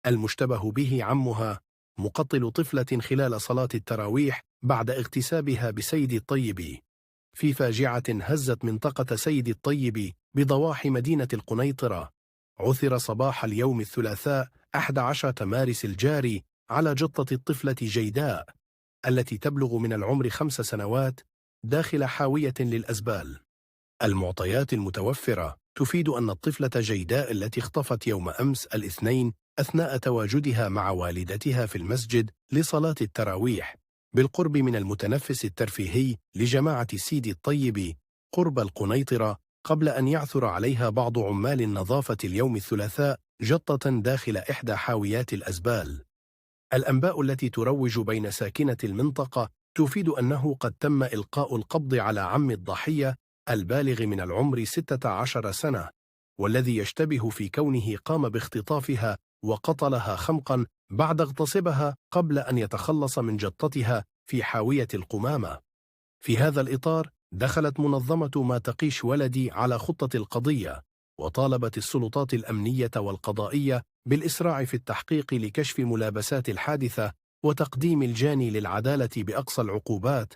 المشتبه به عمها مقتل طفلة خلال صلاة التراويح بعد اغتسابها بسيد الطيب في فاجعة هزت منطقة سيد الطيب بضواحي مدينة القنيطرة. عثر صباح اليوم الثلاثاء 11 مارس الجاري على جثة الطفلة جيداء التي تبلغ من العمر 5 سنوات داخل حاوية للأزبال. المعطيات المتوفرة تفيد أن الطفلة جيداء التي اختفت يوم أمس الاثنين أثناء تواجدها مع والدتها في المسجد لصلاة التراويح بالقرب من المتنفس الترفيهي لجماعة سيدي الطيب قرب القنيطرة، قبل أن يعثر عليها بعض عمال النظافة اليوم الثلاثاء جطة داخل إحدى حاويات الأزبال. الأنباء التي تروج بين ساكنة المنطقة تفيد أنه قد تم إلقاء القبض على عم الضحية البالغ من العمر 16 سنة، والذي يشتبه في كونه قام باختطافها وقتلها خمقا بعد اغتصبها قبل أن يتخلص من جطتها في حاوية القمامة. في هذا الإطار دخلت منظمة ما تقيش ولدي على خطة القضية، وطالبت السلطات الأمنية والقضائية بالإسراع في التحقيق لكشف ملابسات الحادثة وتقديم الجاني للعدالة بأقصى العقوبات،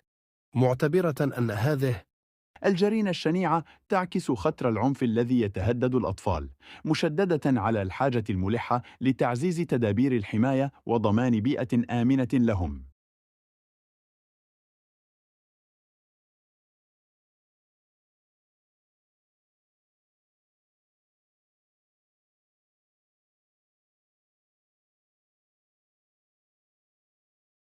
معتبرة أن هذه الجريمة الشنيعة تعكس خطر العنف الذي يتهدد الأطفال، مشددة على الحاجة الملحة لتعزيز تدابير الحماية وضمان بيئة آمنة لهم.